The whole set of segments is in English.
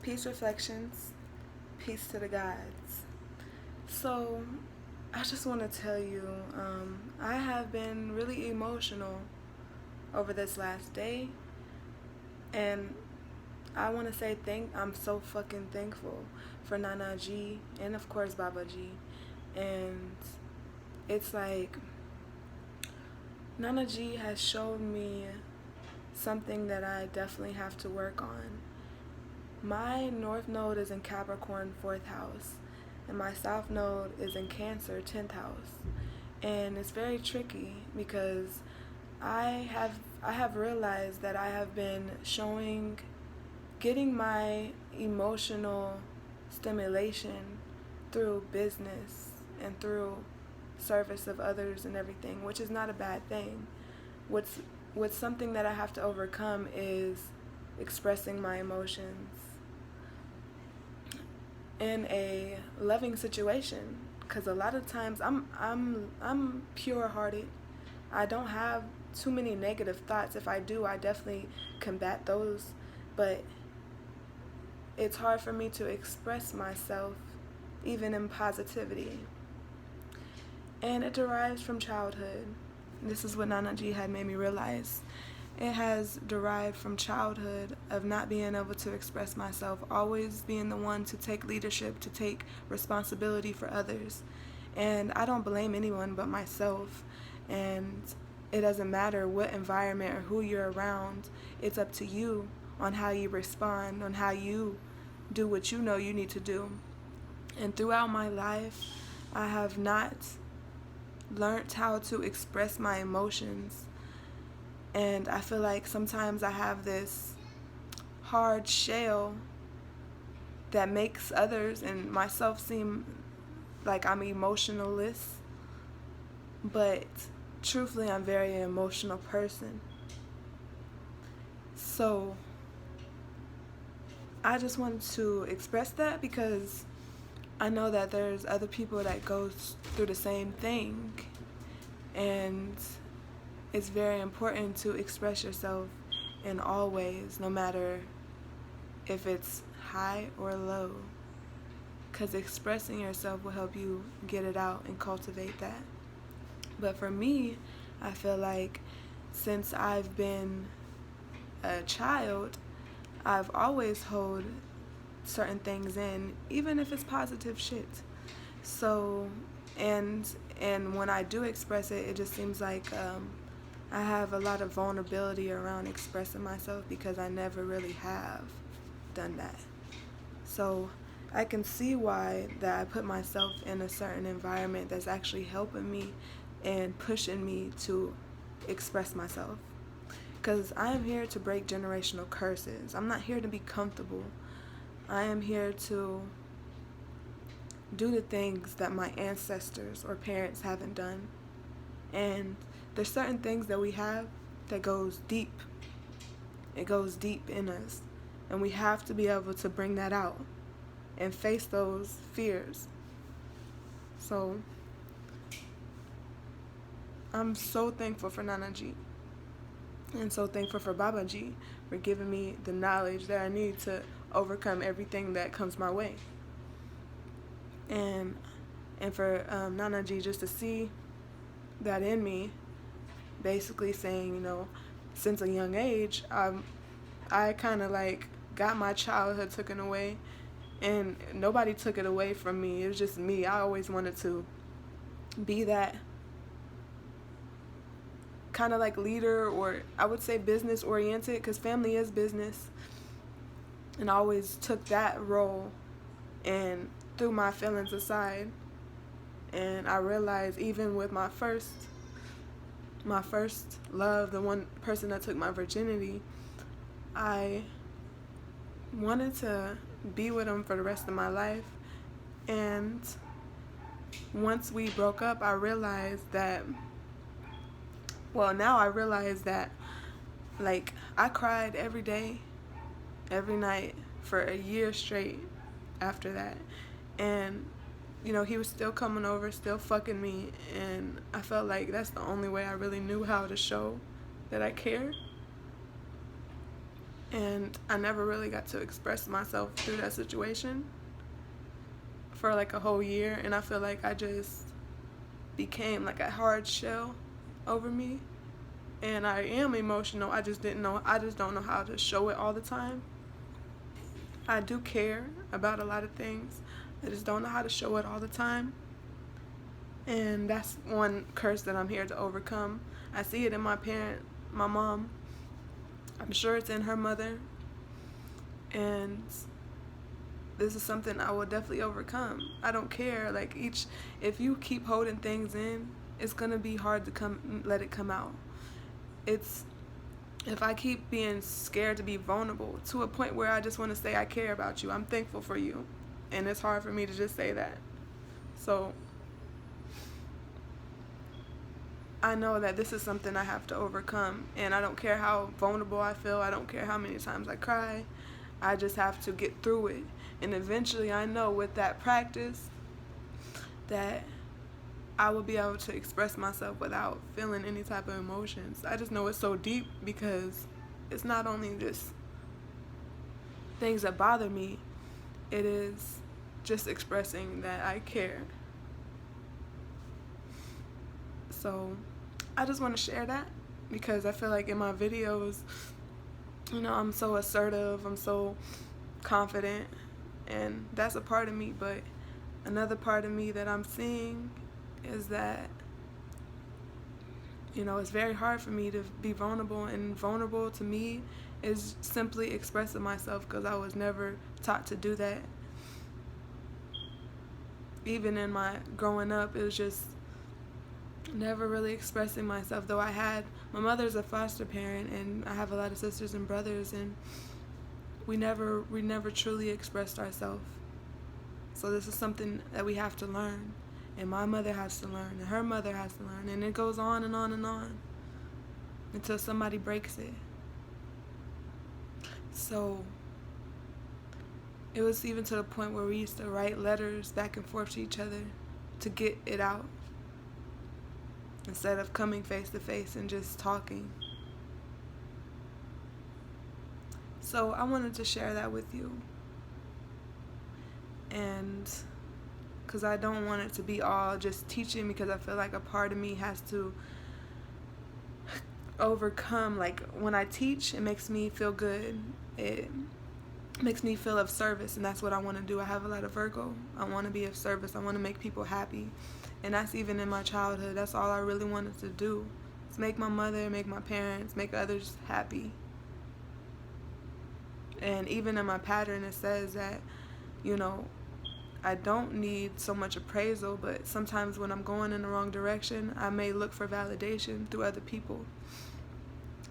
Peace reflections, peace to the gods. So, I just want to tell you, I have been really emotional over this last day, and I want to say I'm so fucking thankful for Nana G and of course Baba G, and it's like Nana G has shown me something that I definitely have to work on. My North Node is in Capricorn, 4th house, and my South Node is in Cancer, 10th house. And it's very tricky because I have realized that I have been getting my emotional stimulation through business and through service of others and everything, which is not a bad thing. What's something that I have to overcome is expressing my emotions in a loving situation, because a lot of times I'm pure-hearted. I don't have too many negative thoughts. If I do, I definitely combat those, but it's hard for me to express myself even in positivity. And it derives from childhood. This is what Nana G had made me realize. It has derived from childhood of not being able to express myself, always being the one to take leadership, to take responsibility for others. And I don't blame anyone but myself. And it doesn't matter what environment or who you're around. It's up to you on how you respond, on how you do what you know you need to do. And throughout my life, I have not learned how to express my emotions. And I feel like sometimes I have this hard shell that makes others and myself seem like I'm emotionless. But truthfully, I'm a very emotional person. So I just wanted to express that because I know that there's other people that go through the same thing. And it's very important to express yourself in all ways, no matter if it's high or low, because expressing yourself will help you get it out and cultivate that. But for me, I feel like since I've been a child, I've always held certain things in, even if it's positive shit. So, and when I do express it, it just seems like I have a lot of vulnerability around expressing myself because I never really have done that. So I can see why that I put myself in a certain environment that's actually helping me and pushing me to express myself. Because I am here to break generational curses. I'm not here to be comfortable. I am here to do the things that my ancestors or parents haven't done. And there's certain things that we have that goes deep. It goes deep in us. And we have to be able to bring that out and face those fears. So I'm so thankful for Nana G. And so thankful for Baba G for giving me the knowledge that I need to overcome everything that comes my way. And for Nana G just to see that in me, basically saying, since a young age, I kind of like got my childhood taken away, and nobody took it away from me. It was just me. I always wanted to be that kind of like leader, or I would say business oriented, because family is business, and I always took that role and threw my feelings aside. And I realized even with my first love, the one person that took my virginity, I wanted to be with him for the rest of my life. And once we broke up, I realized that, now I realize that, like, I cried every day, every night for a year straight after that. And he was still coming over, still fucking me, and I felt like that's the only way I really knew how to show that I cared. And I never really got to express myself through that situation for like a whole year, and I feel like I just became like a hard shell over me. And I am emotional. I just don't know how to show it all the time. I do care about a lot of things. I just don't know how to show it all the time. And that's one curse that I'm here to overcome. I see it in my mom. I'm sure it's in her mother. And this is something I will definitely overcome. I don't care. Like, if you keep holding things in, it's gonna be hard to let it come out. If I keep being scared to be vulnerable to a point where I just want to say I care about you, I'm thankful for you, and it's hard for me to just say that. So I know that this is something I have to overcome, and I don't care how vulnerable I feel. I don't care how many times I cry. I just have to get through it. And eventually I know with that practice that I will be able to express myself without feeling any type of emotions. I just know it's so deep because it's not only just things that bother me, it is just expressing that I care. So I just want to share that because I feel like in my videos, I'm so assertive, I'm so confident, and that's a part of me, but another part of me that I'm seeing is that, it's very hard for me to be vulnerable, and vulnerable to me is simply expressing myself because I was never taught to do that. Even in my growing up, it was just never really expressing myself, though my mother's a foster parent, and I have a lot of sisters and brothers, and we never truly expressed ourselves. So this is something that we have to learn. And my mother has to learn, and her mother has to learn, and it goes on and on and on until somebody breaks it. So it was even to the point where we used to write letters back and forth to each other to get it out instead of coming face to face and just talking. So I wanted to share that with you, and because I don't want it to be all just teaching, because I feel like a part of me has to overcome. Like, when I teach, it makes me feel good. It makes me feel of service, and that's what I want to do. I have a lot of Virgo. I want to be of service. I want to make people happy, and that's even in my childhood. That's all I really wanted to do, is make my mother, make my parents, make others happy. And even in my pattern, it says that, I don't need so much appraisal, but sometimes when I'm going in the wrong direction, I may look for validation through other people.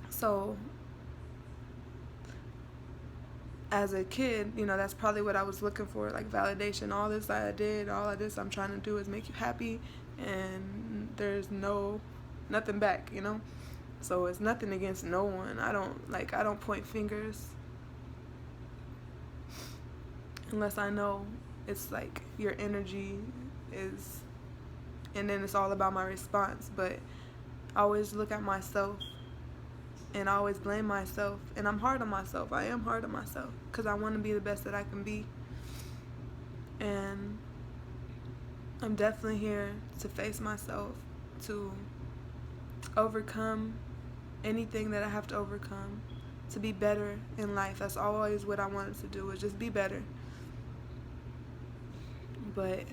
So as a kid, that's probably what I was looking for, like validation. All this I did, all of this I'm trying to do is make you happy, and there's nothing back, So it's nothing against no one. I don't point fingers unless I know it's like your energy is, and then it's all about my response. But I always look at myself, and I always blame myself, and I'm hard on myself. I am hard on myself because I want to be the best that I can be, and I'm definitely here to face myself, to overcome anything that I have to overcome, to be better in life. That's always what I wanted to do, is just be better. But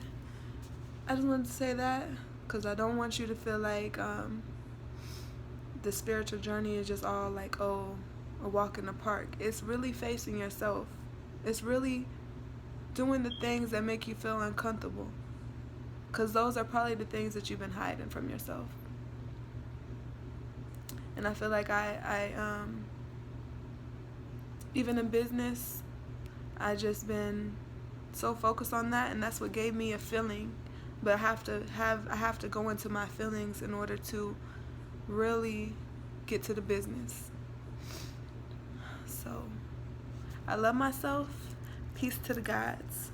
I just wanted to say that because I don't want you to feel like the spiritual journey is just all like, a walk in the park. It's really facing yourself. It's really doing the things that make you feel uncomfortable, because those are probably the things that you've been hiding from yourself. And I feel like I even in business, I just been so focused on that, and that's what gave me a feeling. But I have to go into my feelings in order to really get to the business. So I love myself. Peace to the gods.